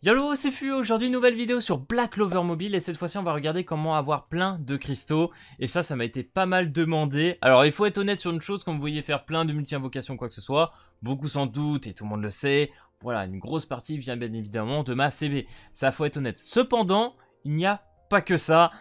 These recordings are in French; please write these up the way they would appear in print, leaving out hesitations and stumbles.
Yallo, c'est Fu, aujourd'hui nouvelle vidéo sur Black Clover Mobile et cette fois-ci on va regarder comment avoir plein de cristaux et ça m'a été pas mal demandé. Alors il faut être honnête sur une chose, quand vous voyez faire plein de multi-invocations quoi que ce soit, beaucoup sans doute et tout le monde le sait, voilà, une grosse partie vient bien évidemment de ma CB, ça faut être honnête. Cependant, il n'y a pas que ça,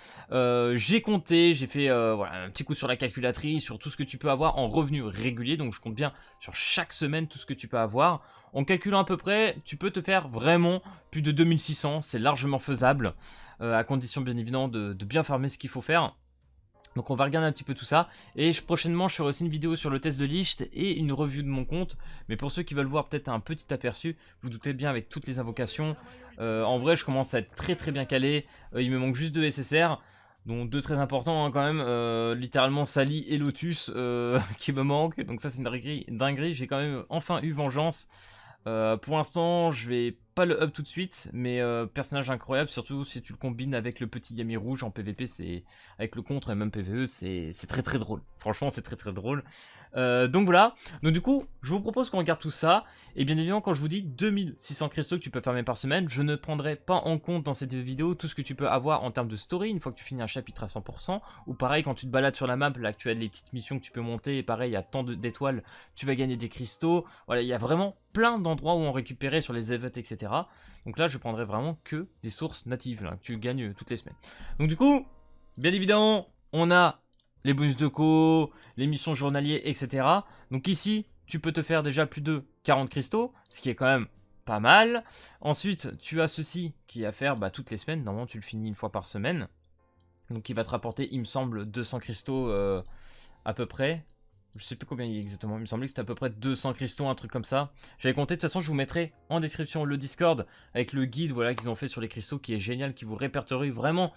j'ai compté, j'ai fait voilà, un petit coup sur la calculatrice, sur tout ce que tu peux avoir en revenus réguliers, donc je compte bien sur chaque semaine tout ce que tu peux avoir. En calculant à peu près, tu peux te faire vraiment plus de 2600, c'est largement faisable, à condition bien évidemment de bien farmer ce qu'il faut faire. Donc on va regarder un petit peu tout ça, et prochainement je ferai aussi une vidéo sur le test de Licht et une review de mon compte, mais pour ceux qui veulent voir peut-être un petit aperçu, vous doutez bien avec toutes les invocations, en vrai je commence à être très bien calé, il me manque juste 2 SSR, dont 2 très importants hein, quand même, littéralement Sally et Lotus qui me manquent, donc ça c'est une dinguerie, j'ai quand même enfin eu vengeance. Pour l'instant je vais pas le up tout de suite, mais personnage incroyable, surtout si tu le combines avec le petit Yami rouge en PVP, c'est avec le contre et même PVE, c'est très drôle. Franchement, c'est très drôle. Donc voilà. Donc du coup, je vous propose qu'on regarde tout ça. Et bien évidemment, quand je vous dis 2600 cristaux que tu peux farmer par semaine, je ne prendrai pas en compte dans cette vidéo tout ce que tu peux avoir en termes de story une fois que tu finis un chapitre à 100%. Ou pareil, quand tu te balades sur la map, là tu as les petites missions que tu peux monter. Et pareil, il y a tant d'étoiles, tu vas gagner des cristaux. Voilà, il y a vraiment plein d'endroits où on récupérer sur les events, etc. Donc là, je prendrai vraiment que les sources natives là, que tu gagnes toutes les semaines. Donc du coup, bien évidemment, on a les bonus de co, les missions journaliers, etc. Donc ici, tu peux te faire déjà plus de 40 cristaux, ce qui est quand même pas mal. Ensuite, tu as ceci qui est à faire toutes les semaines. Normalement, tu le finis une fois par semaine. Donc il va te rapporter, il me semble, 200 cristaux à peu près. Je sais plus combien il y a exactement, il me semblait que c'était à peu près 200 cristaux, un truc comme ça. J'avais compté, de toute façon je vous mettrai en description le Discord avec le guide voilà, qu'ils ont fait sur les cristaux qui est génial, qui vous répertorie vraiment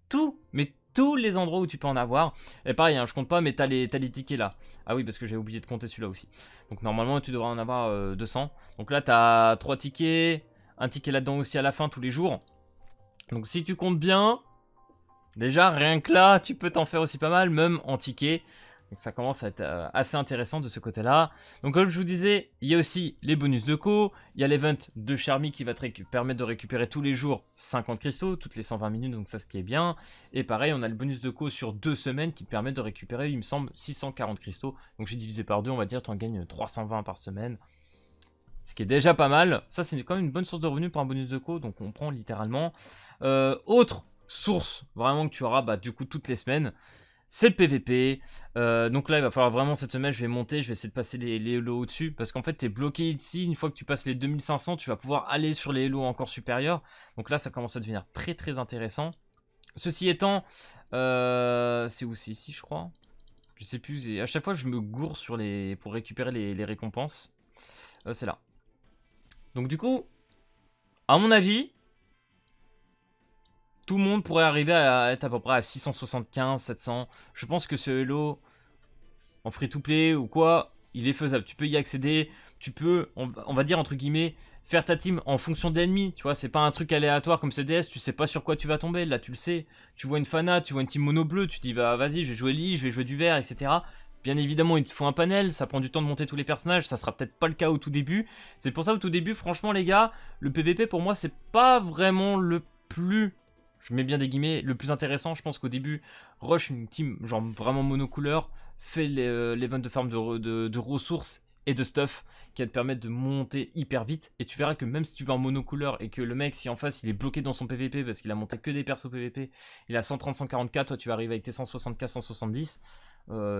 tout, mais tous les endroits où tu peux en avoir. Et pareil, hein, je compte pas, mais t'as les tickets là. Ah oui, parce que j'ai oublié de compter celui-là aussi. Donc normalement tu devrais en avoir 200. Donc là t'as 3 tickets, un ticket là-dedans aussi à la fin tous les jours. Donc si tu comptes bien, déjà rien que là tu peux t'en faire aussi pas mal, même en tickets. Donc ça commence à être assez intéressant de ce côté-là. Donc comme je vous disais, il y a aussi les bonus de co. Il y a l'event de Charmy qui va te permettre de récupérer tous les jours 50 cristaux, toutes les 120 minutes, donc ça ce qui est bien. Et pareil, on a le bonus de co sur 2 semaines qui te permet de récupérer, il me semble, 640 cristaux. Donc j'ai divisé par 2, on va dire, tu en gagnes 320 par semaine. Ce qui est déjà pas mal. Ça c'est quand même une bonne source de revenus pour un bonus de co, donc on prend littéralement. Autre source, vraiment que tu auras du coup toutes les semaines, c'est le PVP, donc là il va falloir vraiment cette semaine, je vais monter, je vais essayer de passer les Hello au-dessus, parce qu'en fait t'es bloqué ici, une fois que tu passes les 2500, tu vas pouvoir aller sur les Hello encore supérieurs, donc là ça commence à devenir très intéressant. Ceci étant, c'est où, c'est ici je crois, je sais plus, et à chaque fois je me gourre sur pour récupérer les récompenses, c'est là. Donc du coup, à mon avis, tout le monde pourrait arriver à être à peu près à 675, 700. Je pense que ce Hello en free-to-play ou quoi, il est faisable. Tu peux y accéder, tu peux, on va dire entre guillemets, faire ta team en fonction de l'ennemi. Tu vois, c'est pas un truc aléatoire comme CDS, tu sais pas sur quoi tu vas tomber. Là, tu le sais. Tu vois une Fana, tu vois une team mono bleu, tu te dis, vas-y, je vais jouer Lee, je vais jouer du vert, etc. Bien évidemment, il te faut un panel, ça prend du temps de monter tous les personnages, ça sera peut-être pas le cas au tout début. C'est pour ça au tout début, franchement les gars, le PVP pour moi c'est pas vraiment le plus, je mets bien des guillemets, le plus intéressant. Je pense qu'au début, rush une team genre vraiment monocouleur, fais l'event de farm de ressources et de stuff qui va te permettre de monter hyper vite. Et tu verras que même si tu vas en monocouleur et que le mec, si en face il est bloqué dans son PVP parce qu'il a monté que des persos PVP, il a 130, 140k, toi tu vas arriver avec tes 160k, 170,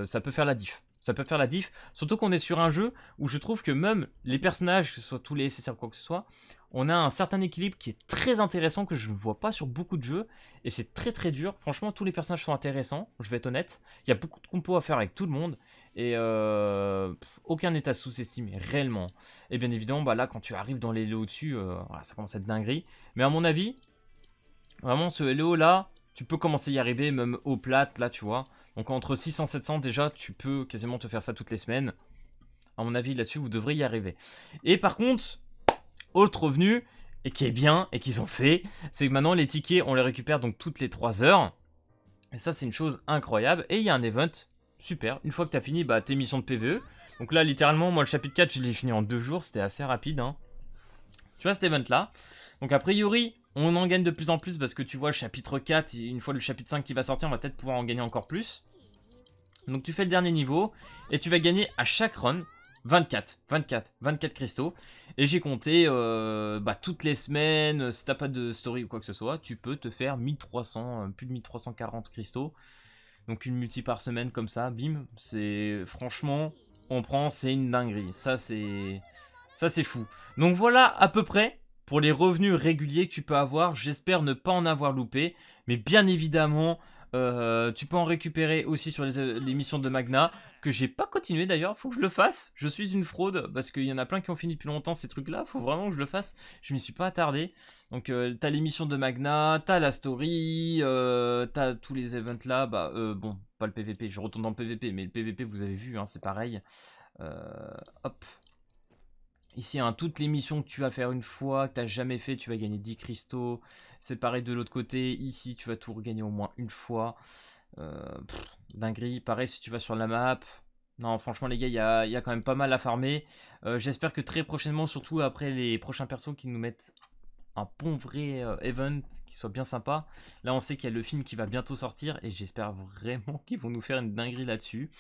ça peut faire la diff. Ça peut faire la diff, surtout qu'on est sur un jeu où je trouve que même les personnages, que ce soit tous les SSR ou quoi que ce soit, on a un certain équilibre qui est très intéressant que je ne vois pas sur beaucoup de jeux, et c'est très dur. Franchement, tous les personnages sont intéressants, je vais être honnête. Il y a beaucoup de compos à faire avec tout le monde, et aucun n'est à sous-estimer, réellement. Et bien évidemment, là, quand tu arrives dans les LO au-dessus, voilà, ça commence à être dinguerie. Mais à mon avis, vraiment, ce LO là, tu peux commencer à y arriver, même au plat, là, tu vois. Donc entre 600 et 700 déjà, tu peux quasiment te faire ça toutes les semaines. À mon avis, là-dessus, vous devriez y arriver. Et par contre, autre revenu, et qui est bien, et qu'ils ont fait, c'est que maintenant, les tickets, on les récupère donc toutes les 3 heures. Et ça, c'est une chose incroyable. Et il y a un event, super. Une fois que tu as fini tes missions de PvE. Donc là, littéralement, moi, le chapitre 4, je l'ai fini en 2 jours. C'était assez rapide, hein. Tu vois cet event-là. Donc a priori, on en gagne de plus en plus parce que tu vois, chapitre 4, une fois le chapitre 5 qui va sortir, on va peut-être pouvoir en gagner encore plus. Donc tu fais le dernier niveau et tu vas gagner à chaque run 24 cristaux. Et j'ai compté toutes les semaines, si t'as pas de story ou quoi que ce soit, tu peux te faire 1300, plus de 1340 cristaux. Donc une multi par semaine comme ça, bim. C'est franchement, on prend, c'est une dinguerie. Ça c'est fou. Donc voilà à peu près pour les revenus réguliers que tu peux avoir. J'espère ne pas en avoir loupé. Mais bien évidemment, tu peux en récupérer aussi sur les missions de Magna, que j'ai pas continué d'ailleurs, faut que je le fasse. Je suis une fraude, parce qu'il y en a plein qui ont fini depuis longtemps ces trucs là, faut vraiment que je le fasse. Je m'y suis pas attardé. Donc t'as les missions de Magna, t'as la story, t'as tous les events là, bon, pas le PVP, je retourne dans le PVP, mais le PVP vous avez vu, hein, c'est pareil. Hop. Ici, hein, toutes les missions que tu vas faire une fois, que tu n'as jamais fait, tu vas gagner 10 cristaux. C'est pareil de l'autre côté. Ici, tu vas tout regagner au moins une fois. Dinguerie. Pareil, si tu vas sur la map. Non, franchement, les gars, il y a quand même pas mal à farmer. J'espère que très prochainement, surtout après les prochains persos qui nous mettent un bon vrai event qui soit bien sympa. Là on sait qu'il y a le film qui va bientôt sortir et j'espère vraiment qu'ils vont nous faire une dinguerie là-dessus.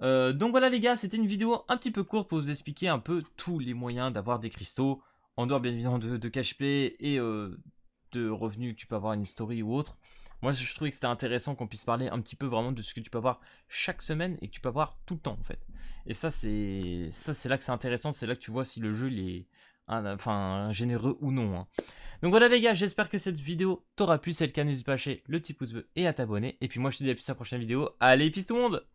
Donc voilà les gars, c'était une vidéo un petit peu courte pour vous expliquer un peu tous les moyens d'avoir des cristaux, en dehors bien évidemment de cash play et de revenus que tu peux avoir une story ou autre. Moi je trouvais que c'était intéressant qu'on puisse parler un petit peu vraiment de ce que tu peux avoir chaque semaine et que tu peux avoir tout le temps en fait. Et ça c'est là que c'est intéressant, c'est là que tu vois si le jeu il est généreux ou non, hein. Donc voilà les gars, j'espère que cette vidéo t'aura plu. Si c'est le cas, n'hésite pas à lâcher le petit pouce bleu et à t'abonner. Et puis moi je te dis à plus à la prochaine vidéo. Allez, peace tout le monde!